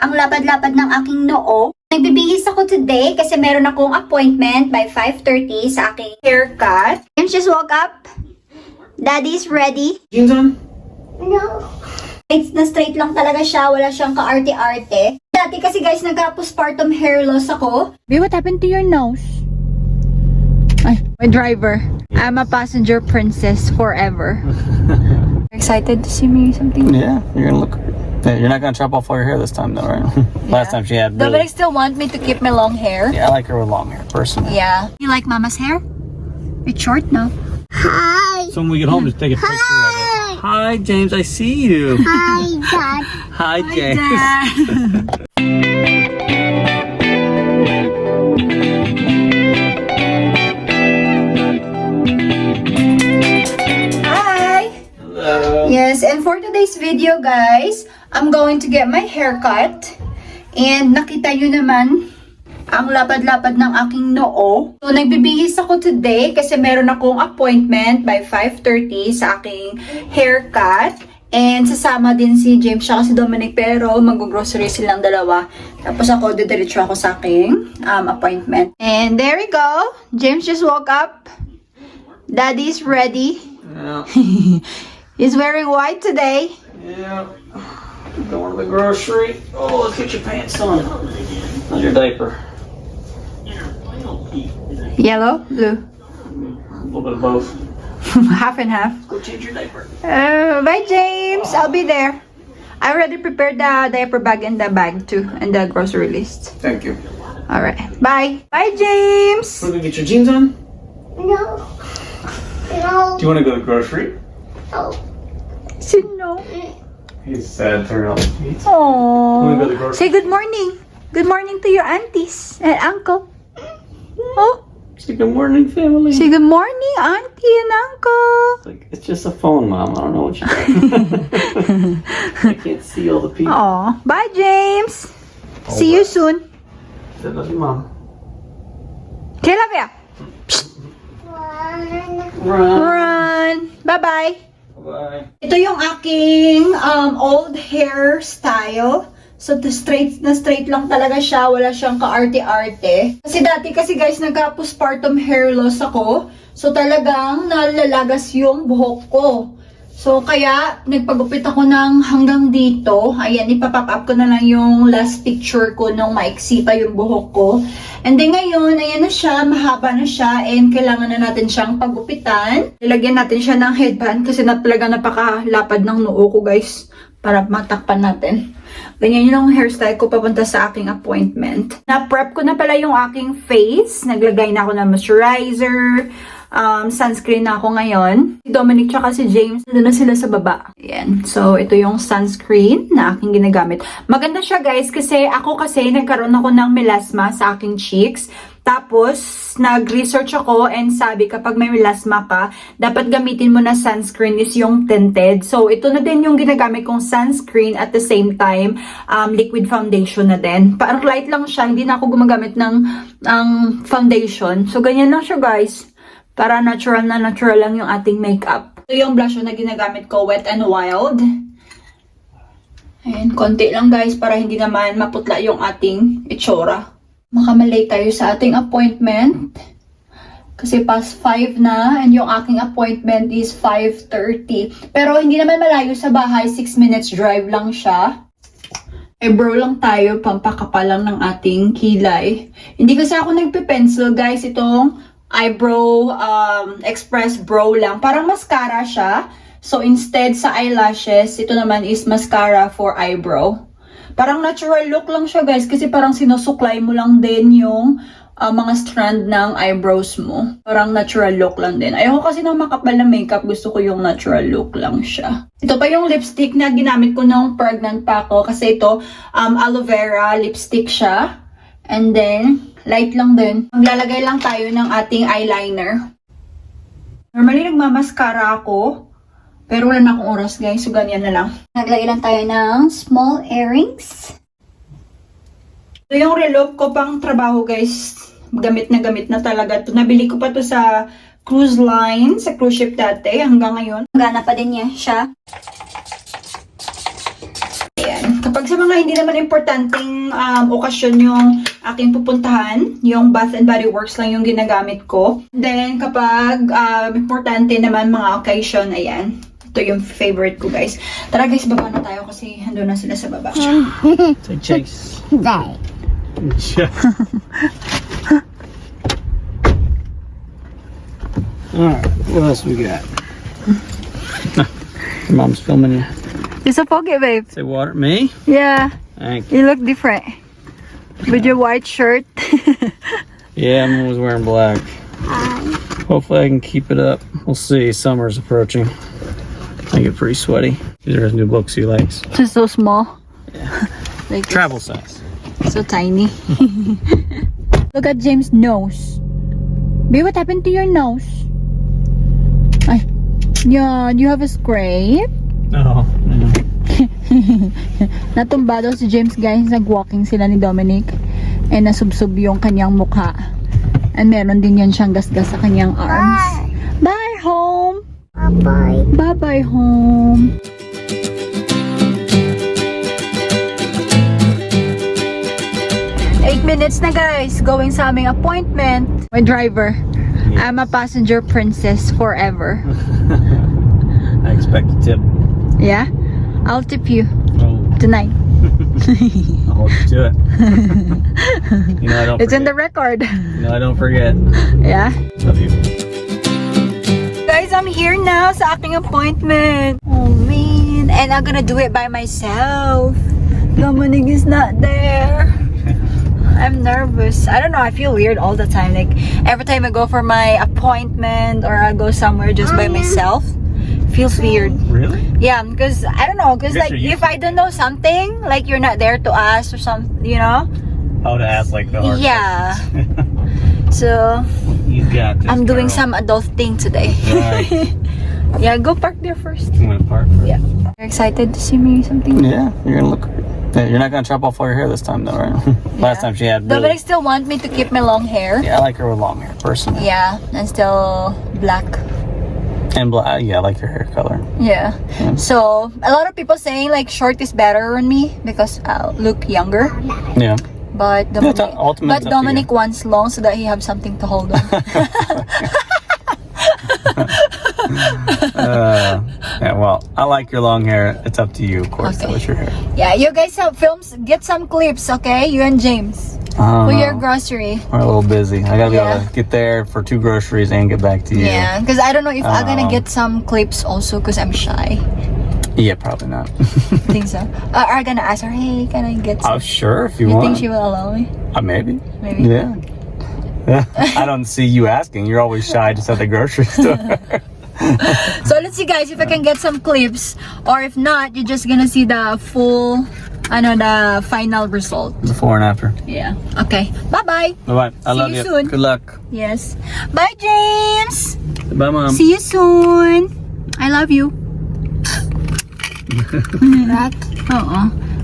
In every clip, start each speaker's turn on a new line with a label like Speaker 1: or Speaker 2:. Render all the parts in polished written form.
Speaker 1: ang lapad-lapad ng aking noo. Nagbibihis ako today kasi meron akong appointment by 5:30 sa aking haircut. James just woke up. Daddy's ready.
Speaker 2: Jeans on?
Speaker 1: No. Straight lang talaga siya. Wala siyang kaarte-arte. Dati kasi guys, nagka-postpartum hair loss ako. Babe, what happened to your nose? Ay, my driver. I'm a passenger princess forever. Excited to see me something?
Speaker 2: Yeah, you're gonna look. Yeah, you're not gonna chop off all your hair this time, though, right? Last time she had.
Speaker 1: But
Speaker 2: Really,
Speaker 1: I still want me to keep my long hair.
Speaker 2: yeah, I like her with long hair, personally.
Speaker 1: Yeah. You like Mama's hair? It's short now.
Speaker 3: Hi.
Speaker 2: So when we get home, just take a picture of it. Hi, James. I see you.
Speaker 3: Hi, Dad.
Speaker 2: Hi, James.
Speaker 1: Hi!
Speaker 2: Hello.
Speaker 1: Yes, and for today's video guys, I'm going to get my hair cut. And nakita nyo naman, ang lapad-lapad ng aking noo. So, nagbibihis ako today kasi meron akong appointment by 5:30 sa aking haircut. And sasama din si James siya kasi Dominic, pero mag-grocery silang dalawa. Tapos ako, didiretso ako sa aking appointment. And there we go. James just woke up. Daddy's ready.
Speaker 2: Yeah.
Speaker 1: He's wearing white today.
Speaker 2: Yeah. Going to the grocery. Oh, let's get your pants on. How's your diaper?
Speaker 1: Yellow, blue.
Speaker 2: A little bit of both.
Speaker 1: Half and half.
Speaker 2: Go change your diaper.
Speaker 1: Bye, James. I'll be there. I already prepared the diaper bag and the bag too, and the grocery list.
Speaker 2: Thank you.
Speaker 1: All right. Bye. Bye, James.
Speaker 2: Want to get your jeans on?
Speaker 3: No. No.
Speaker 2: Do you want to go to the grocery?
Speaker 3: No.
Speaker 1: Sino?
Speaker 2: He's sad, turning on the feet. Wanna go to the
Speaker 1: Oh.
Speaker 2: grocery?
Speaker 1: Say good morning. Good morning to your aunties and uncle. Oh.
Speaker 2: Say good morning, family.
Speaker 1: Say good morning, auntie and uncle.
Speaker 2: It's just a phone, Mom. I don't know what you're doing. I can't see all the people.
Speaker 1: Oh. Bye, James. See you soon.
Speaker 2: I love you, Mom.
Speaker 1: Okay, love ya.
Speaker 2: Run.
Speaker 1: Run. Bye-bye.
Speaker 2: Bye.
Speaker 1: Ito yung aking old hairstyle. So, straight na straight lang talaga siya. Wala siyang kaarte-arte. Kasi dati kasi guys, nagka-postpartum hair loss ako. So, talagang nalalagas yung buhok ko. So, kaya nagpagupit ako ng hanggang dito. Ayan, ipapop up ko na lang yung last picture ko nung maiksi pa yung buhok ko. And then ngayon, ayan na siya, mahaba na siya, and kailangan na natin siyang pagupitan. Ilagyan natin siya ng headband kasi talaga napakalapad ng noo ko guys, para matakpan natin. Ganyan yung hairstyle ko papunta sa aking appointment. Na-prep ko na pala yung aking face. Naglagay na ako ng moisturizer. Sunscreen na ako ngayon. Si Dominic tsaka si James, doon na sila sa baba. Ayan. So, ito yung sunscreen na aking ginagamit. Maganda siya guys kasi nagkaroon ako ng melasma sa aking cheeks. Tapos, nag-research ako and sabi kapag may melasma ka, dapat gamitin mo na sunscreen is yung tinted. So, ito na din yung ginagamit kong sunscreen at the same time, liquid foundation na din. Parang light lang siya, hindi na ako gumagamit ng foundation. So, ganyan lang siya guys. Para natural lang yung ating makeup. Ito yung blush na ginagamit ko, Wet n Wild. Ayan, konti lang guys para hindi naman maputla yung ating itsura. Makamalay tayo sa ating appointment. Kasi past 5 na and yung aking appointment is 5:30. Pero hindi naman malayo sa bahay, 6 minutes drive lang siya. Eyebrow lang tayo, pampakapal lang ng ating kilay. Hindi kasi ako nagpe-pencil guys, itong eyebrow express brow lang. Parang mascara siya. So instead sa eyelashes, ito naman is mascara for eyebrow. Parang natural look lang siya guys kasi parang sinusuklay mo lang din yung mga strand ng eyebrows mo. Parang natural look lang din. Ayoko kasi ng makapal na makeup. Gusto ko yung natural look lang siya. Ito pa yung lipstick na ginamit ko nung pregnant pa ako. Kasi ito, aloe vera lipstick siya. And then, light lang din. Maglalagay lang tayo ng ating eyeliner. Normally, nagmamaskara ako. Pero wala na akong oras guys, so ganyan na lang. Naglagay lang tayo ng small earrings. Ito yung relo ko pang trabaho guys. Gamit na talaga ito. Nabili ko pa to sa cruise line, sa cruise ship dati, hanggang ngayon. Gana pa din niya siya. Ayan. Pag sa mga hindi naman importanteng okasyon yung aking pupuntahan, yung Bath and Body Works lang yung ginagamit ko. Then, kapag importante naman mga occasion, ayan. Ito yung favorite ko, guys. Tara, guys, baba na tayo kasi hando na sila sa baba.
Speaker 2: Say Chase.
Speaker 3: Die.
Speaker 2: Alright, what else we got? Your mom's filming you.
Speaker 1: You're so foggy, babe.
Speaker 2: Say water. Me?
Speaker 1: Yeah,
Speaker 2: Thank you.
Speaker 1: you look different. With your white shirt.
Speaker 2: Yeah, Mom was wearing black. Hopefully I can keep it up. We'll see. Summer's approaching. I get pretty sweaty. These are his new books he likes.
Speaker 1: Just so small. Like
Speaker 2: Travel size.
Speaker 1: so tiny. Look at James' nose. Babe, what happened to your nose? Ay, yeah, do you have a scrape?
Speaker 2: Oh.
Speaker 1: Natumba daw si James, guys. Nag-walking sila ni Dominic. And nasubsob yung kanyang mukha. And meron din yan siyang gasgas sa kanyang arms. Bye, home!
Speaker 3: Bye-bye.
Speaker 1: Bye-bye, home! Minutes na, guys, going sa aming appointment. My driver.
Speaker 2: Yes.
Speaker 1: I'm a passenger princess forever.
Speaker 2: I expect a tip.
Speaker 1: Yeah? I'll tip you
Speaker 2: Oh,
Speaker 1: tonight.
Speaker 2: I'll hold you to it. You know I don't
Speaker 1: It's in
Speaker 2: forget.
Speaker 1: the record.
Speaker 2: You know I don't forget.
Speaker 1: Yeah?
Speaker 2: Love you.
Speaker 1: Guys, I'm here now sa aking appointment. Oh, man. And I'm gonna do it by myself. Dominic is not there. I'm nervous. I don't know. I feel weird all the time. Like, every time I go for my appointment or I go somewhere just by myself, feels weird.
Speaker 2: Really?
Speaker 1: Yeah, because I don't know. Because
Speaker 2: Guess
Speaker 1: like,
Speaker 2: you're used
Speaker 1: if I don't know something, like you're not there to ask or something, you know?
Speaker 2: How to ask like the hard
Speaker 1: Yeah.
Speaker 2: questions.
Speaker 1: So,
Speaker 2: You got this,
Speaker 1: I'm doing
Speaker 2: girl.
Speaker 1: some adult thing today.
Speaker 2: Right.
Speaker 1: Yeah, go park there first.
Speaker 2: You want to park?
Speaker 1: Yeah. You're excited to see me something?
Speaker 2: Yeah, you're gonna look. Yeah, you're not gonna chop off all your hair this time, though, right? Last time she had.
Speaker 1: Dominic
Speaker 2: Really,
Speaker 1: still want me to keep my long hair.
Speaker 2: yeah, I like her with long hair, personally.
Speaker 1: Yeah, and still black.
Speaker 2: And black. Yeah, I like your hair color.
Speaker 1: Yeah.
Speaker 2: Yeah.
Speaker 1: So, a lot of people saying like short is better on me because I'll look younger.
Speaker 2: Yeah.
Speaker 1: But
Speaker 2: Yeah, it's
Speaker 1: Dominic,
Speaker 2: ultimately
Speaker 1: but
Speaker 2: it's up to
Speaker 1: Dominic wants long so that he have something to hold on.
Speaker 2: Yeah. Well, I like your long hair. It's up to you, of course.
Speaker 1: Okay.
Speaker 2: That was your hair.
Speaker 1: Yeah, you guys have films. Get some clips, okay? You and James for your grocery.
Speaker 2: We're a little busy. I gotta be
Speaker 1: Yeah.
Speaker 2: able to get there for 2 groceries and get back to you.
Speaker 1: Yeah, because I don't know if I'm gonna
Speaker 2: Um,
Speaker 1: get some clips also because I'm shy.
Speaker 2: Yeah, probably not.
Speaker 1: Think so. I'm gonna ask her, hey, can I get some?
Speaker 2: Oh, sure, if you,
Speaker 1: You
Speaker 2: want.
Speaker 1: think she will allow me?
Speaker 2: Maybe.
Speaker 1: Maybe.
Speaker 2: Yeah. Yeah. I don't see you asking. You're always shy just at the grocery store.
Speaker 1: So let's see, guys, if I can get some clips, or if not, you're just gonna see the full, the final result.
Speaker 2: Before and after.
Speaker 1: Yeah. Okay. Bye bye.
Speaker 2: Bye bye. I
Speaker 1: See
Speaker 2: love
Speaker 1: you
Speaker 2: you.
Speaker 1: soon.
Speaker 2: Good luck.
Speaker 1: Yes. Bye, James.
Speaker 2: Bye, Mom.
Speaker 1: See you soon. I love you.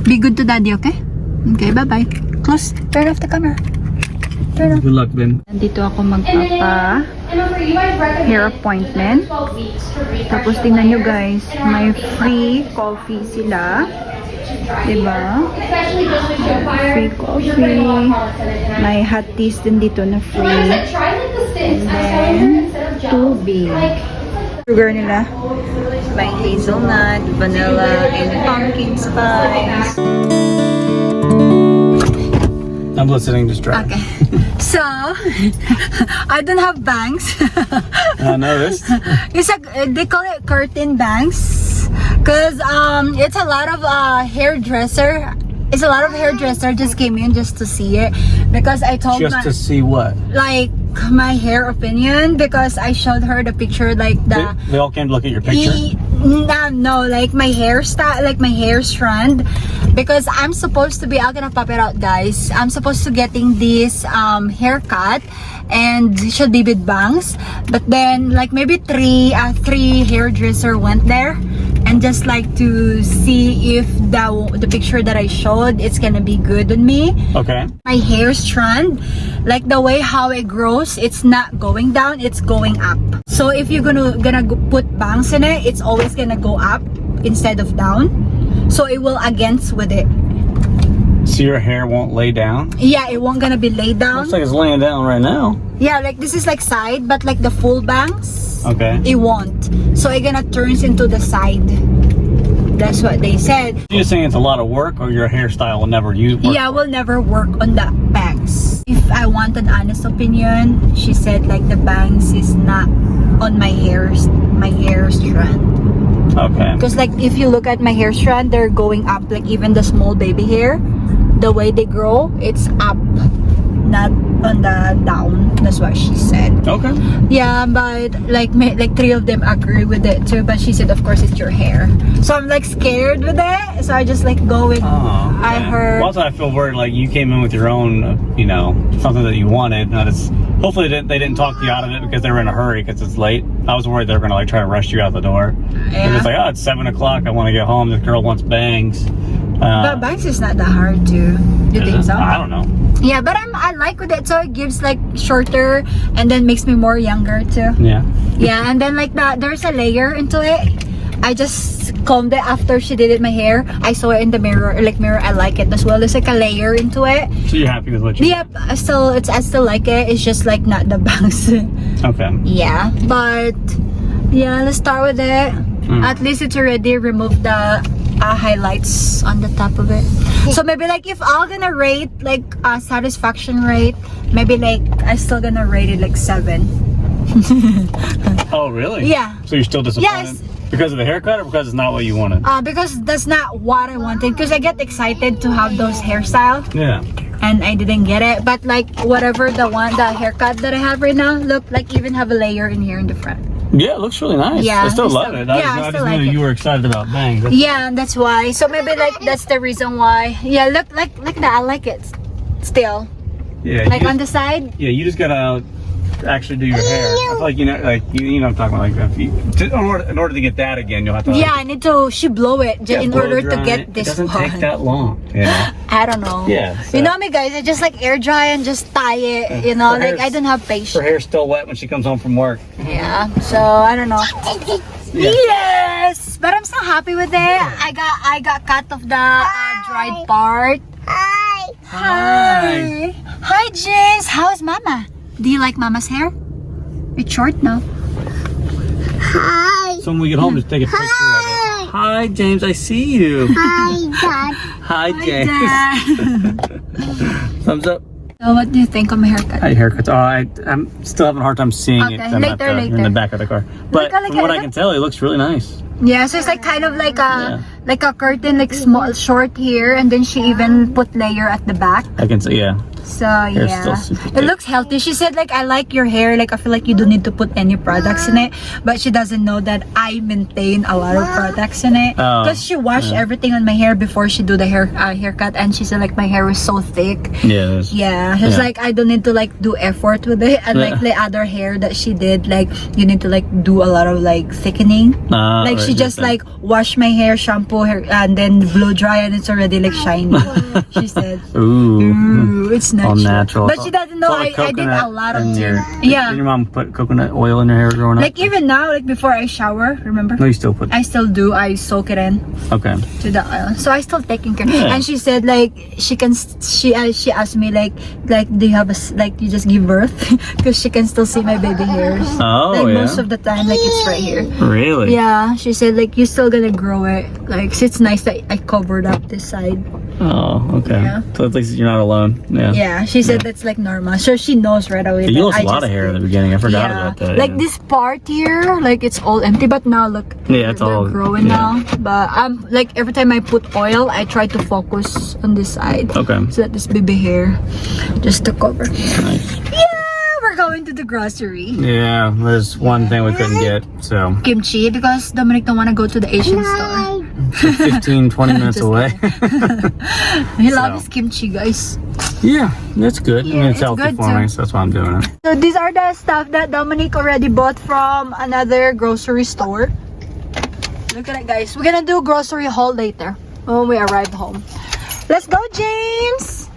Speaker 1: Be good to daddy, okay? Okay, bye bye. Close. Turn off the camera. Turn off.
Speaker 2: Good luck, Ben.
Speaker 1: Nandito ako magpapa hair appointment. Tapos tingnan nyo, guys, may free coffee sila. Diba? Free coffee. May hot teas din dito na free. And then, tubig. Sugar nila. May hazelnut, vanilla, and pumpkin spice.
Speaker 2: I'm listening, just drive.
Speaker 1: Okay. So, I don't have bangs.
Speaker 2: I noticed.
Speaker 1: They call it curtain bangs. Cause it's a lot of hairdresser. It's a lot of hairdresser just came in just to see it. Because I told
Speaker 2: Just
Speaker 1: my,
Speaker 2: to see what?
Speaker 1: like my hair opinion. Because I showed her the picture like the
Speaker 2: They all came to look at your picture?
Speaker 1: No, like my hairstyle, like my hair strand. Because I'm supposed to be, I'm gonna pop it out, guys. I'm supposed to getting this haircut, and it should be with bangs. But then, like maybe three hairdresser went there, and just like to see if the picture that I showed, it's gonna be good on me.
Speaker 2: Okay.
Speaker 1: My hair strand, like the way how it grows, it's not going down, it's going up. So if you're gonna put bangs in it, it's always gonna go up instead of down. so it will against with it.
Speaker 2: So your hair won't lay down?
Speaker 1: Yeah, it won't gonna be laid down.
Speaker 2: Looks like it's laying down right now.
Speaker 1: Yeah, like this is like side, but like the full bangs,
Speaker 2: Okay.
Speaker 1: it won't. So it gonna turns into the side. That's what they said.
Speaker 2: You're saying it's a lot of work, or your hairstyle will never use work?
Speaker 1: Yeah, will never work on the bangs. If I want an honest opinion, she said like the bangs is not on my hair strand.
Speaker 2: Okay.
Speaker 1: Because like if you look at my hair strand, they're going up. Like even the small baby hair, the way they grow, it's up, not on the down. That's what she said.
Speaker 2: Okay.
Speaker 1: Yeah, but like three of them agree with it too. But she said, of course, it's your hair. So I'm like scared with it. So I just like go with.
Speaker 2: Oh, okay.
Speaker 1: I heard.
Speaker 2: Well, also, I feel worried. Like you came in with your own, you know, something that you wanted. Not as. Hopefully, they didn't talk you out of it because they were in a hurry because it's late. I was worried they were gonna like try to rush you out the door.
Speaker 1: Yeah.
Speaker 2: It's like, oh, it's 7 o'clock. I want to get home. This girl wants bangs.
Speaker 1: But bangs is not that hard to. You think so?
Speaker 2: I don't know.
Speaker 1: Yeah, but I like with it. So it gives like shorter and then makes me more younger too.
Speaker 2: Yeah.
Speaker 1: Yeah, and then like that, there's a layer into it. I just combed it after she did it my hair. I saw it in the mirror, I like it as well. There's like a layer into it.
Speaker 2: So you're happy with what you?
Speaker 1: Yep, I still like it. It's just like not the bangs.
Speaker 2: Okay.
Speaker 1: Yeah, but yeah, let's start with it. At least it's already removed the highlights on the top of it. So maybe like if I'm gonna rate like satisfaction rate, maybe like I still gonna rate it like 7.
Speaker 2: Oh, really?
Speaker 1: Yeah.
Speaker 2: So you're still disappointed?
Speaker 1: Yes.
Speaker 2: Because of the haircut or because it's not what you wanted?
Speaker 1: Because that's not what I wanted. Because I get excited to have those hairstyle,
Speaker 2: Yeah.
Speaker 1: and I didn't get it. But like whatever the haircut that I have right now, look like even have a layer in here in the front.
Speaker 2: Yeah, it looks really nice.
Speaker 1: Yeah,
Speaker 2: I still
Speaker 1: I
Speaker 2: love
Speaker 1: still-
Speaker 2: it.
Speaker 1: yeah, I
Speaker 2: I
Speaker 1: still
Speaker 2: just
Speaker 1: like
Speaker 2: knew
Speaker 1: it.
Speaker 2: you were excited about bangs.
Speaker 1: Yeah, and that's why. So maybe like that's the reason why. Yeah, look like that. I like it still.
Speaker 2: Yeah.
Speaker 1: Like
Speaker 2: you
Speaker 1: on
Speaker 2: just,
Speaker 1: the side.
Speaker 2: yeah, you just gotta actually do your hair. I feel like you know what I'm talking about. Like if you, in order to get that again, you'll have to.
Speaker 1: Yeah, I need to blow it
Speaker 2: yeah,
Speaker 1: in
Speaker 2: blow
Speaker 1: order
Speaker 2: dry
Speaker 1: to
Speaker 2: it.
Speaker 1: get this
Speaker 2: It doesn't
Speaker 1: one.
Speaker 2: take that long. Yeah.
Speaker 1: I don't know.
Speaker 2: Yeah, so-
Speaker 1: You know me, guys. I just like air dry and just tie it. You know,
Speaker 2: Her
Speaker 1: like I
Speaker 2: hair's-
Speaker 1: don't have
Speaker 2: Her
Speaker 1: patience.
Speaker 2: hair's still wet when she comes home from work.
Speaker 1: Yeah. So I don't know.
Speaker 2: Yeah.
Speaker 1: Yes, but I'm so happy with it. I got cut off the dried part.
Speaker 3: Hi.
Speaker 1: Hi. Hi, James. How's Mama? Do you like Mama's hair? It's short now.
Speaker 3: Hi.
Speaker 2: So when we get home, just take a picture of it. Hi, James. I see you.
Speaker 3: Hi, Dad.
Speaker 2: Hi, James.
Speaker 1: Dad.
Speaker 2: Thumbs up.
Speaker 1: So what do you think of my haircut?
Speaker 2: Hi, haircuts. Oh, I'm still having a hard time seeing it.
Speaker 1: Okay,
Speaker 2: 'cause I'm
Speaker 1: later,
Speaker 2: in
Speaker 1: later.
Speaker 2: the back of the car. But
Speaker 1: Look,
Speaker 2: from what I
Speaker 1: look.
Speaker 2: can tell, it looks really nice.
Speaker 1: Yeah, so it's like kind of like a curtain, like small, short here, and then she even put layer at the back.
Speaker 2: I can see, yeah.
Speaker 1: So
Speaker 2: Hair's
Speaker 1: yeah,
Speaker 2: still super
Speaker 1: it
Speaker 2: thick.
Speaker 1: looks healthy. She said like, I like your hair. Like I feel like you don't need to put any products in it, but she doesn't know that I maintain a lot of products in it
Speaker 2: Oh,
Speaker 1: because she washed everything on my hair before she do the haircut, and she said like my hair was so thick.
Speaker 2: Yeah, it is.
Speaker 1: Yeah, it's
Speaker 2: Yeah.
Speaker 1: like I don't need to like do effort with it, and like the other hair that she did, like you need to like do a lot of like thickening. Like she just like wash my hair, shampoo her, and then blow dry, and it's already like shiny. She said,
Speaker 2: Ooh.
Speaker 1: "Ooh, it's
Speaker 2: All
Speaker 1: natural."
Speaker 2: natural.
Speaker 1: But she doesn't know
Speaker 2: It's
Speaker 1: I
Speaker 2: all
Speaker 1: did
Speaker 2: coconut
Speaker 1: a lot of
Speaker 2: in your,
Speaker 1: yeah.
Speaker 2: Did your mom put coconut oil in your hair growing up?
Speaker 1: Like even now, like before I shower, remember?
Speaker 2: No, you still put.
Speaker 1: I still do. I soak it in
Speaker 2: Okay.
Speaker 1: to the oil, so I still taking care.
Speaker 2: Yeah.
Speaker 1: And she said like she asked me like do you have like you just give birth because she can still see my baby hairs.
Speaker 2: Oh,
Speaker 1: Like
Speaker 2: yeah.
Speaker 1: most of the time, like it's right here.
Speaker 2: Really?
Speaker 1: Yeah, she said like you're still gonna grow it. Like so it's nice that I covered up this side.
Speaker 2: Oh, okay.
Speaker 1: Yeah.
Speaker 2: So at least you're not alone. Yeah.
Speaker 1: Yeah, she said that's like normal. So she knows right away.
Speaker 2: You
Speaker 1: that
Speaker 2: lost
Speaker 1: I
Speaker 2: a lot
Speaker 1: just
Speaker 2: of hair at
Speaker 1: did.
Speaker 2: the beginning. I forgot
Speaker 1: Yeah,
Speaker 2: about that.
Speaker 1: like
Speaker 2: yeah.
Speaker 1: this part here, like it's all empty. But now look,
Speaker 2: Yeah, it's
Speaker 1: they're
Speaker 2: all-
Speaker 1: growing
Speaker 2: yeah.
Speaker 1: now. But like every time I put oil, I try to focus on this side.
Speaker 2: Okay.
Speaker 1: So that this baby hair just to cover.
Speaker 2: Nice.
Speaker 1: Yeah, we're going to the grocery.
Speaker 2: Yeah, there's one thing we couldn't get, so
Speaker 1: Kimchi because Dominic don't want to go to the Asian store.
Speaker 2: 15, 20 minutes
Speaker 1: Just
Speaker 2: away.
Speaker 1: He
Speaker 2: So.
Speaker 1: loves kimchi, guys.
Speaker 2: Yeah, that's good. I mean,
Speaker 1: Yeah,
Speaker 2: it's
Speaker 1: it's
Speaker 2: healthy
Speaker 1: good
Speaker 2: for
Speaker 1: too.
Speaker 2: me, so that's why I'm doing it.
Speaker 1: So these are the stuff that Dominic already bought from another grocery store. Look at it, guys. We're gonna do grocery haul later when we arrive home. Let's go, James.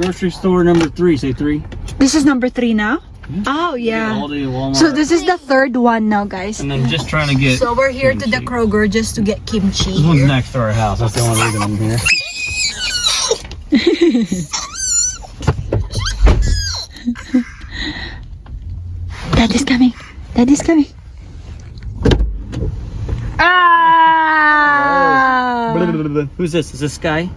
Speaker 2: Grocery store number 3, say 3.
Speaker 1: This is number 3 now. Oh, yeah.
Speaker 2: Aldi, Walmart.
Speaker 1: So this is the third one now, guys.
Speaker 2: and I'm just trying to get.
Speaker 1: So we're here to the
Speaker 2: kimchi.
Speaker 1: Kroger just to get kimchi
Speaker 2: This one's
Speaker 1: here.
Speaker 2: next to our house. That's the only reason I'm here.
Speaker 1: Daddy's coming. Daddy's coming. Ah!
Speaker 2: Who's this? Is this Sky?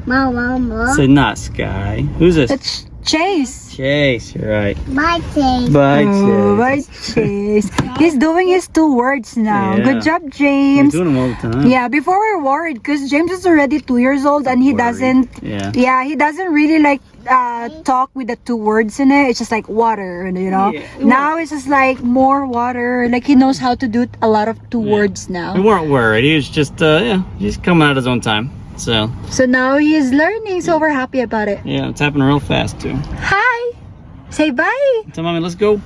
Speaker 3: Mama.
Speaker 2: Say not Sky. Who's this?
Speaker 1: It's Chase.
Speaker 2: Chase. You're right.
Speaker 3: My thing.
Speaker 2: Bye,
Speaker 1: Oh,
Speaker 2: Chase.
Speaker 1: right, Chase. He's doing his 2 words now.
Speaker 2: Yeah.
Speaker 1: Good job,
Speaker 2: We're
Speaker 1: James.
Speaker 2: doing them all the time.
Speaker 1: Yeah, before we're worried because James is already 2 years old and he
Speaker 2: Worried.
Speaker 1: doesn't.
Speaker 2: Yeah.
Speaker 1: Yeah, he doesn't really like talk with the 2 words in it. It's just like water, you know.
Speaker 2: Yeah.
Speaker 1: Now it's just like more water. Like he knows how to do a lot of 2 words
Speaker 2: We
Speaker 1: now.
Speaker 2: weren't worried. He was just, he's coming at his own time. So,
Speaker 1: So now he is learning. So we're happy about it.
Speaker 2: yeah, it's happening real fast too.
Speaker 1: Hi. Say bye.
Speaker 2: Tell mommy, let's go.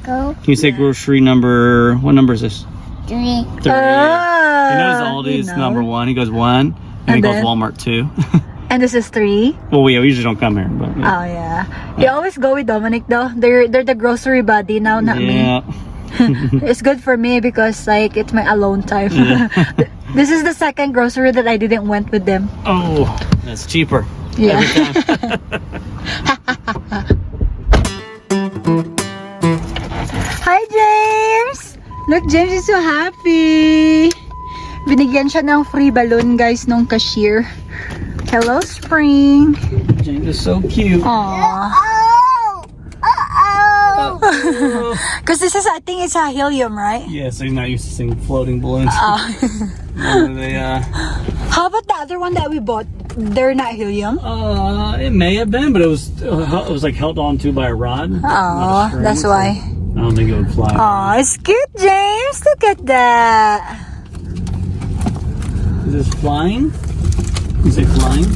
Speaker 3: Go.
Speaker 2: Can you say grocery number? What number is this?
Speaker 3: 3.
Speaker 2: 30. He knows Aldi's
Speaker 1: you know.
Speaker 2: number 1. He goes 1. And he
Speaker 1: And
Speaker 2: goes
Speaker 1: then?
Speaker 2: Walmart 2.
Speaker 1: And this is 3.
Speaker 2: Well, we usually don't come here, but yeah.
Speaker 1: Oh yeah. You always go with Dominic though. They're the grocery buddy now, not me.
Speaker 2: Yeah.
Speaker 1: It's good for me because like it's my alone time. This is the second grocery that I didn't went with them.
Speaker 2: Oh, that's cheaper.
Speaker 1: Yeah.
Speaker 2: Every time.
Speaker 1: Hi James! Look, James is so happy. Binigyan siya ng free balloon guys nung cashier. Hello Spring.
Speaker 2: James is so cute.
Speaker 1: Aww.
Speaker 3: Oh.
Speaker 1: Because this is, I think it's a helium, right?
Speaker 2: Yeah, so he's not used to seeing floating balloons. They,
Speaker 1: How about the other one that we bought? They're not helium.
Speaker 2: it may have been, but it was like held on to by a rod. not a
Speaker 1: Oh,
Speaker 2: string,
Speaker 1: that's
Speaker 2: so
Speaker 1: why.
Speaker 2: I don't think it would fly.
Speaker 1: Oh, it's cute, James. Look at that.
Speaker 2: Is this flying? Is it flying?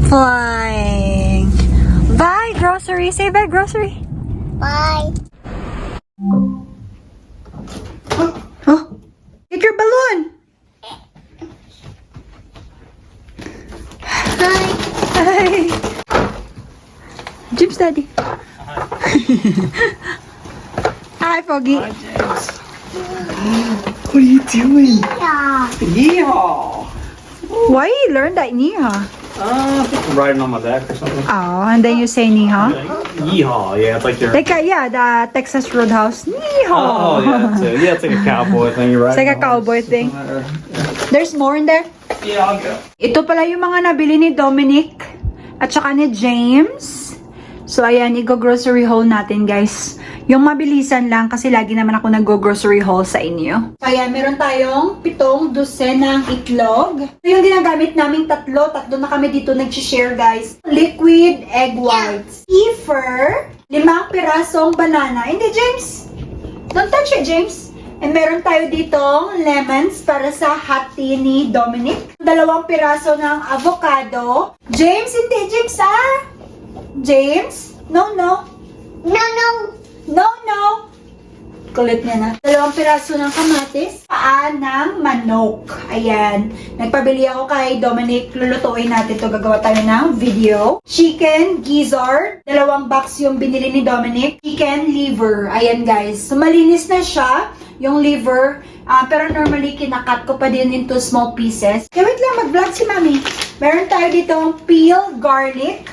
Speaker 1: Flying. Bye, grocery. Say bye, grocery.
Speaker 3: Bye.
Speaker 1: Oh, get your balloon. Hi. James, daddy. Hi, Foggy.
Speaker 2: Hi, James. What are you doing?
Speaker 3: Yeah.
Speaker 2: Yeehaw!
Speaker 1: Why you learn that Niha?
Speaker 2: I think I'm riding on my back or something.
Speaker 1: Oh, and then you say Niha?
Speaker 2: Yeehaw! Yeah, it's like you're.
Speaker 1: Like, yeah, the Texas Roadhouse. Niha.
Speaker 2: Oh yeah, it's like a cowboy thing. You're right.
Speaker 1: It's like a cowboy thing. There's more in there.
Speaker 2: Yeah, I'll go.
Speaker 1: Ito pala yung mga nabili ni Dominic at saka ni James. So, ayan, i-go-grocery haul natin, guys. Yung mabilisan lang kasi lagi naman ako nag-go-grocery haul sa inyo. So, ayan, meron tayong 7 dosenang itlog. Ito yung ginagamit naming tatlo na kami dito nag-share, guys. Liquid egg whites. Kefir, 5 pirasong banana. Hindi, James. Don't touch it, James. And meron tayo ditong lemons para sa hot tea ni Dominic. 2 piraso ng avocado. James, hindi. James, James? No, no.
Speaker 3: No, no.
Speaker 1: No, no. Kulit niya na. 2 piraso ng kamatis. Paa ng manok. Ayan. Nagpabili ako kay Dominic. Lulutuin natin to. Gagawa tayo ng video. Chicken gizzard. 2 box yung binili ni Dominic. Chicken liver. Ayan, guys. So, malinis na siya. Yung liver. Pero normally, kinakat ko pa din into small pieces. Kaya wait lang, mag-vlog si Mami. Meron tayo ditong peeled garlic.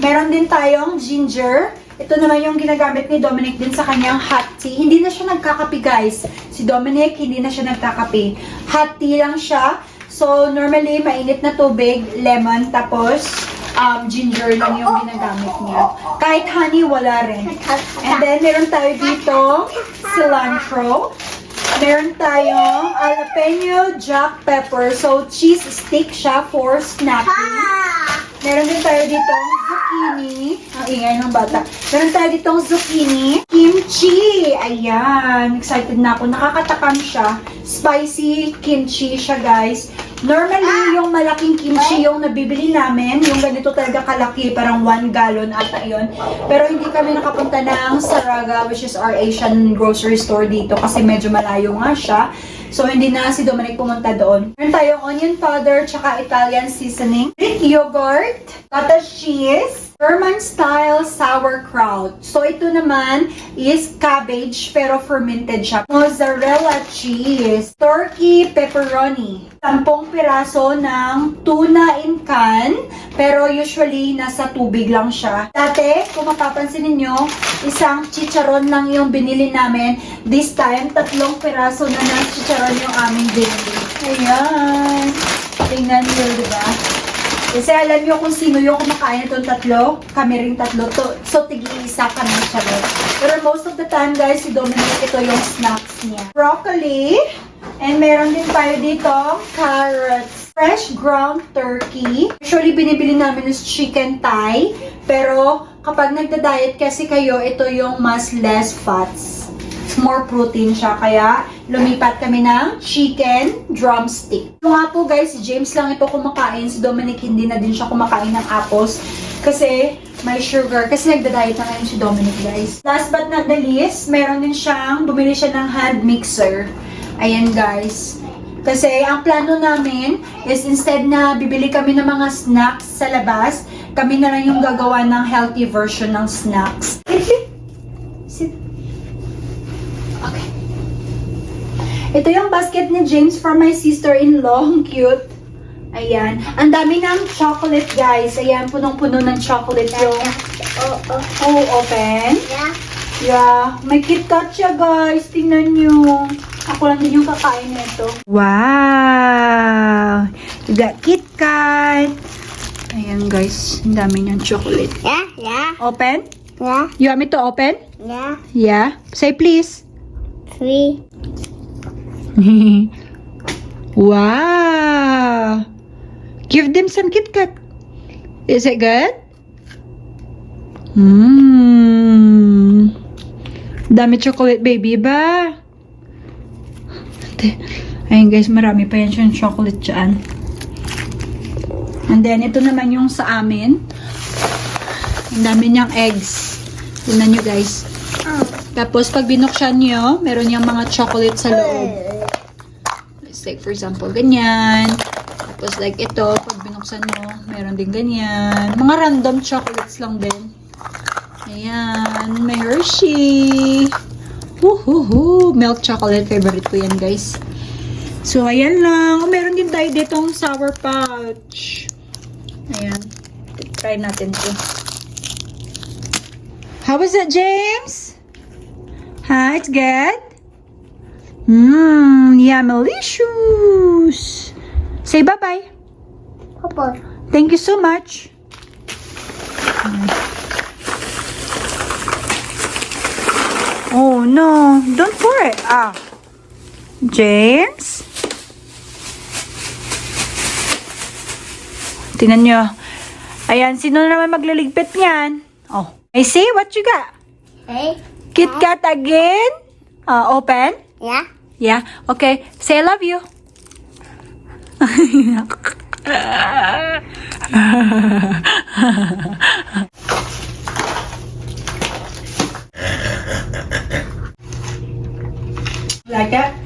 Speaker 1: Meron din tayong ginger. Ito naman yung ginagamit ni Dominic din sa kanyang hot tea. Hindi na siya nagkakape, guys. Si Dominic, hindi na siya nagkakape. Hot tea lang siya. So, normally, mainit na tubig, lemon, tapos ginger lang yung ginagamit niya. Kahit honey, wala rin. And then, meron tayo dito cilantro. Meron tayong jalapeno jack pepper. So, cheese stick siya for snacking. Meron din tayo ditong zucchini. Ang ingay ng bata. Meron tayo ditong zucchini. Kimchi! Ayan. Excited na ako. Nakakatakam siya. Spicy kimchi siya, guys. Normally, yung malaking kimchi yung nabibili namin. Yung ganito talaga kalaki. Parang 1 gallon ata yun. Pero hindi kami nakapunta ng Saraga, which is our Asian grocery store dito. Kasi medyo malayo nga siya. So, hindi na si Dominic pumunta doon. Meron tayong onion powder, tsaka Italian seasoning, Greek yogurt, cottage cheese, German style sauerkraut. So ito naman is cabbage pero fermented siya. Mozzarella cheese, turkey pepperoni. 10 piraso ng tuna in can, pero usually nasa tubig lang siya. Dati, kung mapapansin ninyo, isang chicharon lang yung binili namin. This time, 3 piraso na ng chicharon yung aming binili. Ayan. Tingnan nyo, diba? Kasi alam nyo kung sino yung kumakain itong 3, kami rin 3 to. So, tig-iisa kami siya rin. Pero most of the time, guys, si Dominic, ito yung snacks niya. Broccoli. And meron din tayo dito, carrots. Fresh ground turkey. Usually, binibili namin is chicken thigh. Pero, kapag nagda-diet kasi kayo, ito yung mas less fats. More protein siya. Kaya, lumipat kami ng chicken drumstick. Yung nga po guys, si James lang ito kumakain. Si Dominic hindi na din siya kumakain ng apples. Kasi may sugar. Kasi nagda-diet na ngayon si Dominic guys. Last but not the least, meron din siyang, bumili siya ng hand mixer. Ayan guys. Kasi ang plano namin is instead na bibili kami ng mga snacks sa labas, kami na lang yung gagawa ng healthy version ng snacks. Sit. Okay. Ito yung basket ni James for my sister-in-law. Ang cute. Ayan. Ang dami ng chocolate, guys. Ayan, punong-puno ng chocolate yung... Oh, open.
Speaker 3: Yeah.
Speaker 1: Yeah. May KitKat siya, guys. Tingnan nyo. Ako lang din yung kakain nito. Wow! You got KitKat. Ayan, guys. Ang dami ng chocolate.
Speaker 3: Yeah. Yeah.
Speaker 1: Open?
Speaker 3: Yeah.
Speaker 1: You want me to open?
Speaker 3: Yeah.
Speaker 1: Yeah. Say please.
Speaker 3: 3.
Speaker 1: Wow! Give them some KitKat. Is it good? Dami chocolate baby ba? Ayun guys, marami pa yan siyang chocolate dyan. And then, ito naman yung sa amin. Ang dami niyang eggs. Tingnan nyo guys. Tapos, pag binuksan nyo, meron niyang mga chocolate sa loob. Let's take for example, ganyan. Tapos, like ito, pag binuksan mo, meron din ganyan. Mga random chocolates lang din. Ayan. May Hershey. Woohoo! Milk chocolate. Favorite ko yan, guys. So, ayan lang. Meron din tayo ditong sour pouch. Ayan. Try natin to. How was it, James? Huh? It's good? Yummalicious. Say bye-bye.
Speaker 3: Papa.
Speaker 1: Thank you so much. Oh, no. Don't pour it. James? Tingnan nyo. Ayan, sino naman magliligpit niyan? Oh. I see, what you got?
Speaker 3: Hey.
Speaker 1: KitKat again? Open?
Speaker 3: Yeah.
Speaker 1: Yeah. Okay. Say I love you. Like that?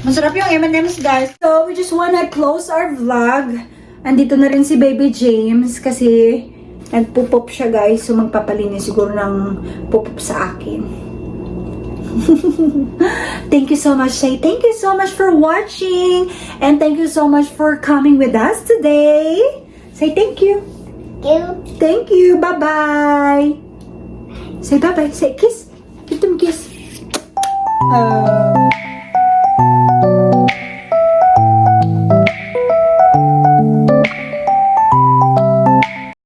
Speaker 1: Masarap yung M&M's, guys. So, we just wanna close our vlog. Andito na rin si Baby James kasi nagpupop siya, guys. So, magpapalinis siguro ng pupop sa akin. Thank you so much, Shay. Thank you so much for watching. And thank you so much for coming with us today. Say thank you. Thank you. Bye-bye. Say bye-bye. Say kiss. Give them kiss.